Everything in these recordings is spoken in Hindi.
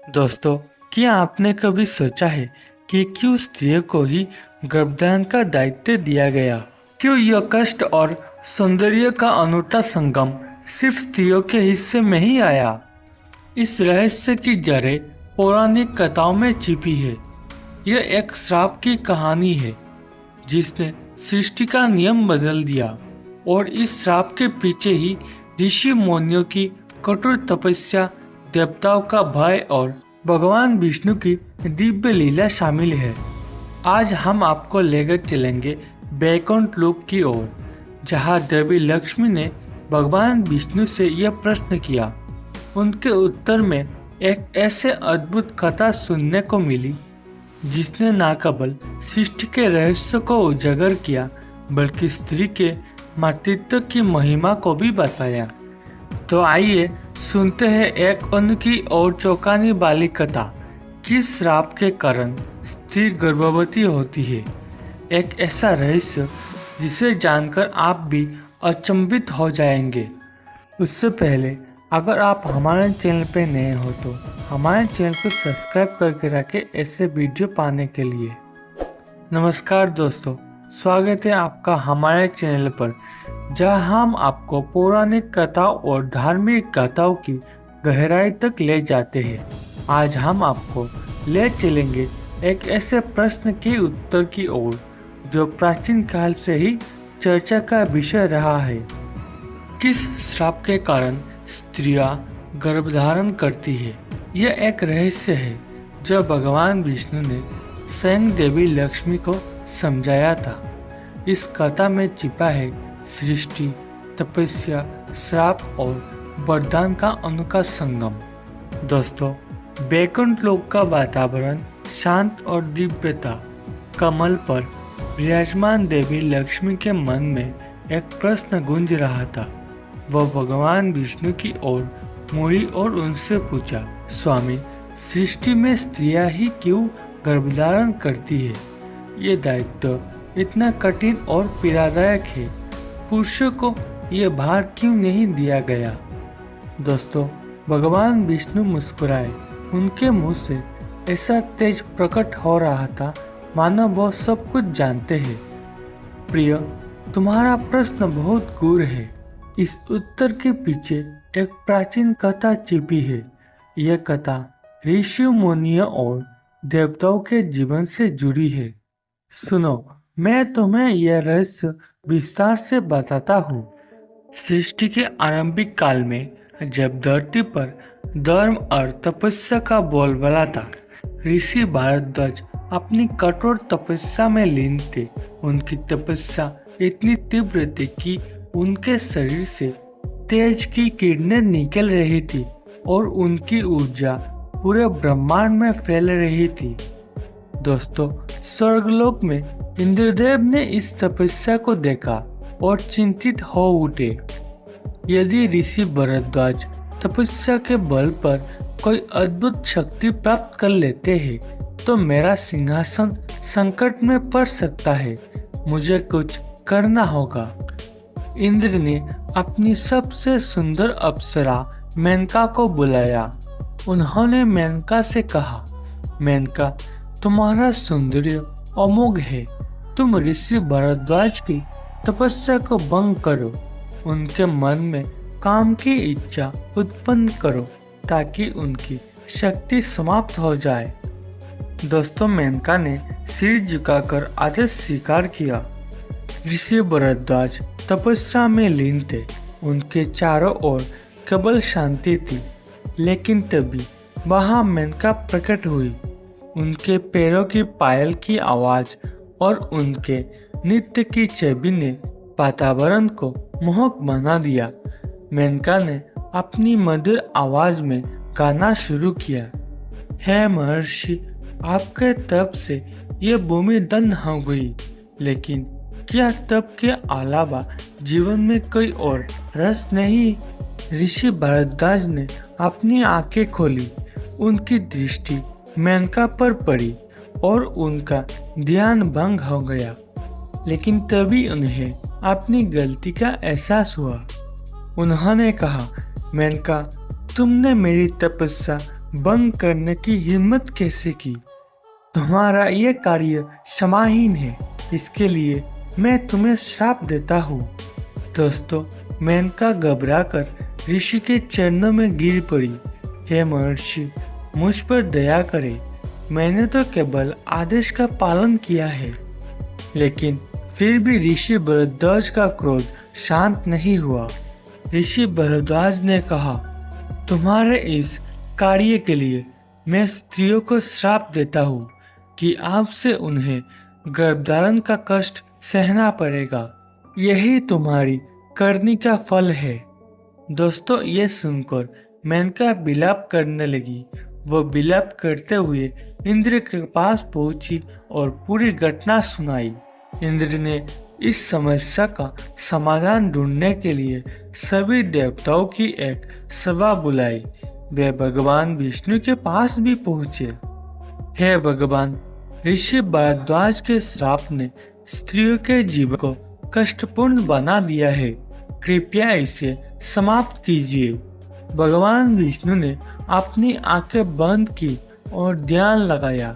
दोस्तों, क्या आपने कभी सोचा है कि क्यों स्त्रियों को ही गर्भधारण का दायित्व दिया गया? क्यों यह कष्ट और सौंदर्य का अनूठा संगम सिर्फ स्त्रियों के हिस्से में ही आया? इस रहस्य की जड़ें पौराणिक कथाओं में छिपी है। यह एक श्राप की कहानी है जिसने सृष्टि का नियम बदल दिया, और इस श्राप के पीछे ही ऋषि मुनियों की कठोर तपस्या, देवताओं का भय और भगवान विष्णु की दिव्य लीला शामिल है। आज हम आपको लेकर चलेंगे बैकुंठ लोक की ओर, जहाँ देवी लक्ष्मी ने भगवान विष्णु से यह प्रश्न किया। उनके उत्तर में एक ऐसे अद्भुत कथा सुनने को मिली जिसने न केवल सृष्टि के रहस्य को उजागर किया, बल्कि स्त्री के मातृत्व की महिमा को भी बताया। तो आइए सुनते हैं एक अनोखी और चौंकाने वाली कथा। किस श्राप के कारण स्त्री गर्भवती होती है? एक ऐसा रहस्य जिसे जानकर आप भी अचंभित हो जाएंगे। उससे पहले अगर आप हमारे चैनल पर नए हो तो हमारे चैनल को सब्सक्राइब करके रखें ऐसे वीडियो पाने के लिए। नमस्कार दोस्तों, स्वागत है आपका हमारे चैनल पर, जहां हम आपको पौराणिक कथाओं और धार्मिक कथाओं की गहराई तक ले जाते हैं। आज हम आपको ले चलेंगे एक ऐसे प्रश्न के उत्तर की ओर जो प्राचीन काल से ही चर्चा का विषय रहा है। किस श्राप के कारण स्त्रियां गर्भधारण करती है? यह एक रहस्य है जो भगवान विष्णु ने स्वयं देवी लक्ष्मी को समझाया था। इस कथा में छिपा है सृष्टि, तपस्या, श्राप और वरदान का अनोखा संगम। दोस्तों, बैकुंठ लोक का वातावरण शांत और दिव्य था। कमल पर विराजमान देवी लक्ष्मी के मन में एक प्रश्न गूंज रहा था। वह भगवान विष्णु की ओर मुड़ी और उनसे पूछा, स्वामी, सृष्टि में स्त्रियां ही क्यों गर्भधारण करती है? ये दायित्व इतना कठिन और पीड़ादायक है। पुरुषों को यह भार क्यों नहीं दिया गया? दोस्तों, भगवान विष्णु मुस्कुराए। उनके मुंह से ऐसा तेज प्रकट हो रहा था मानो वो सब कुछ जानते हैं। प्रिय, तुम्हारा प्रश्न बहुत गूढ़ है। इस उत्तर के पीछे एक प्राचीन कथा छिपी है। यह कथा ऋषि मुनियों और देवताओं के जीवन से जुड़ी है। सुनो, मैं तुम्हें यह रहस्य विस्तार से बताता हूँ। सृष्टि के आरंभिक काल में जब धरती पर धर्म और तपस्या का बोलबाला था, ऋषि भारद्वाज अपनी कठोर तपस्या में लीन थे। उनकी तपस्या इतनी तीव्र थी कि उनके शरीर से तेज की किरणें निकल रही थी और उनकी ऊर्जा पूरे ब्रह्मांड में फैल रही थी। दोस्तों, स्वर्गलोक में इंद्रदेव ने इस तपस्या को देखा और चिंतित हो उठे। यदि ऋषि भरद्वाज तपस्या के बल पर कोई अद्भुत शक्ति प्राप्त कर लेते हैं तो मेरा सिंहासन संकट में पड़ सकता है। मुझे कुछ करना होगा। इंद्र ने अपनी सबसे सुंदर अप्सरा मेनका को बुलाया। उन्होंने मेनका से कहा, मेनका, तुम्हारा सौंदर्य अमोघ है। तुम ऋषि भरद्वाज की तपस्या को भंग करो। उनके मन में काम की इच्छा उत्पन्न करो ताकि उनकी शक्ति समाप्त हो जाए। दोस्तों, मेनका ने सिर झुकाकर आदेश स्वीकार किया। ऋषि भरद्वाज तपस्या में लीन थे। उनके चारों ओर केवल शांति थी। लेकिन तभी वहां मेनका प्रकट हुई। उनके पैरों की पायल की आवाज और उनके नृत्य की छवि ने वातावरण को मोहक बना दिया। मेनका ने अपनी मधुर आवाज में गाना शुरू किया, हे महर्षि, आपके तप से यह भूमि धन्य हो गई। लेकिन क्या तप के अलावा जीवन में कोई और रस नहीं? ऋषि भारद्वाज ने अपनी आंखें खोली। उनकी दृष्टि मेनका पर पड़ी और उनका ध्यान भंग हो गया। लेकिन तभी उन्हें अपनी गलती का एहसास हुआ। उन्होंने कहा, मेनका, तुमने मेरी तपस्या भंग करने की हिम्मत कैसे की? तुम्हारा ये कार्य क्षमाहीन है, इसके लिए मैं तुम्हें श्राप देता हूँ। दोस्तों, मेनका घबराकर ऋषि के चरणों में गिर पड़ी। हे महर्षि, मुझ पर दया करें, मैंने तो केवल आदेश का पालन किया है। लेकिन फिर भी ऋषि भरद्वाज का क्रोध शांत नहीं हुआ। ऋषि भरद्वाज ने कहा, तुम्हारे इस कार्य के लिए मैं स्त्रियों को श्राप देता हूँ कि आपसे उन्हें गर्भधारण का कष्ट सहना पड़ेगा। यही तुम्हारी करनी का फल है। दोस्तों, ये सुनकर मेनका विलाप करने लगी। वो विलाप करते हुए इंद्र के पास पहुंची और पूरी घटना सुनाई। इंद्र ने इस समस्या का समाधान ढूंढने के लिए सभी देवताओं की एक सभा बुलाई। वे भगवान विष्णु के पास भी पहुंचे। हे भगवान, ऋषि भारद्वाज के श्राप ने स्त्रियों के जीवन को कष्टपूर्ण बना दिया है, कृपया इसे समाप्त कीजिए। भगवान विष्णु ने अपनी आंखें बंद की और ध्यान लगाया।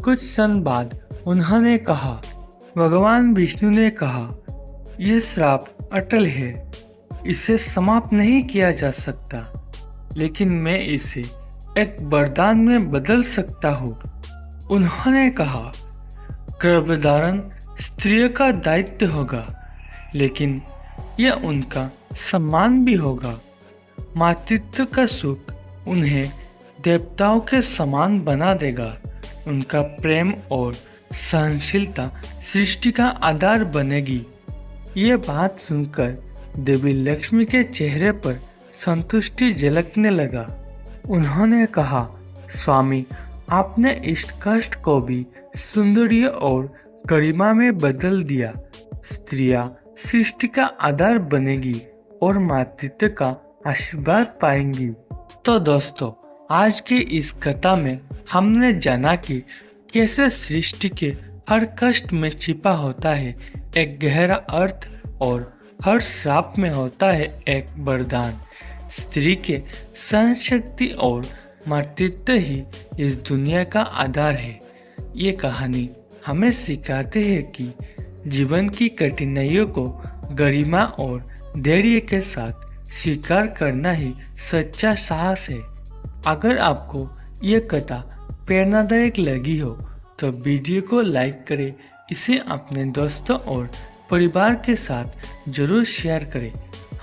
कुछ क्षण बाद उन्होंने कहा, भगवान विष्णु ने कहा, यह श्राप अटल है, इसे समाप्त नहीं किया जा सकता, लेकिन मैं इसे एक वरदान में बदल सकता हूँ। उन्होंने कहा, गर्भधारण स्त्रियों का दायित्व होगा, लेकिन यह उनका सम्मान भी होगा। मातृत्व का सुख उन्हें देवताओं के समान बना देगा। उनका प्रेम और सहनशीलता सृष्टि का आधार बनेगी। ये बात सुनकर देवी लक्ष्मी के चेहरे पर संतुष्टि झलकने लगा। उन्होंने कहा, स्वामी, आपने इस कष्ट को भी सौंदर्य और गरिमा में बदल दिया। स्त्रियां सृष्टि का आधार बनेगी और मातृत्व का आशीर्वाद पाएंगी। तो दोस्तों, आज की इस कथा में हमने जाना कि कैसे सृष्टि के हर कष्ट में छिपा होता है एक गहरा अर्थ और हर श्राप में होता है एक वरदान। स्त्री के सहन शक्ति और मातृत्व ही इस दुनिया का आधार है। ये कहानी हमें सिखाते हैं कि जीवन की कठिनाइयों को गरिमा और धैर्य के साथ स्वीकार करना ही सच्चा साहस है। अगर आपको ये कथा प्रेरणादायक लगी हो तो वीडियो को लाइक करें, इसे अपने दोस्तों और परिवार के साथ जरूर शेयर करें।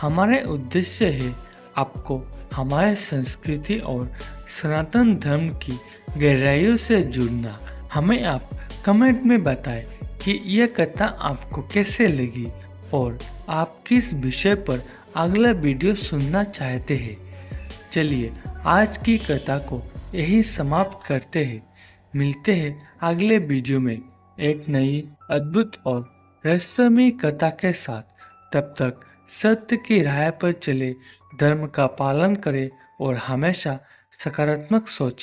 हमारे उद्देश्य है आपको हमारे संस्कृति और सनातन धर्म की गहराइयों से जुड़ना। हमें आप कमेंट में बताएं कि यह कथा आपको कैसे लगी और आप किस विषय पर अगला वीडियो सुनना चाहते हैं। चलिए, आज की कथा को यही समाप्त करते हैं। मिलते हैं अगले वीडियो में एक नई अद्भुत और रहस्यमयी कथा के साथ। तब तक सत्य की राह पर चले, धर्म का पालन करें और हमेशा सकारात्मक सोचें।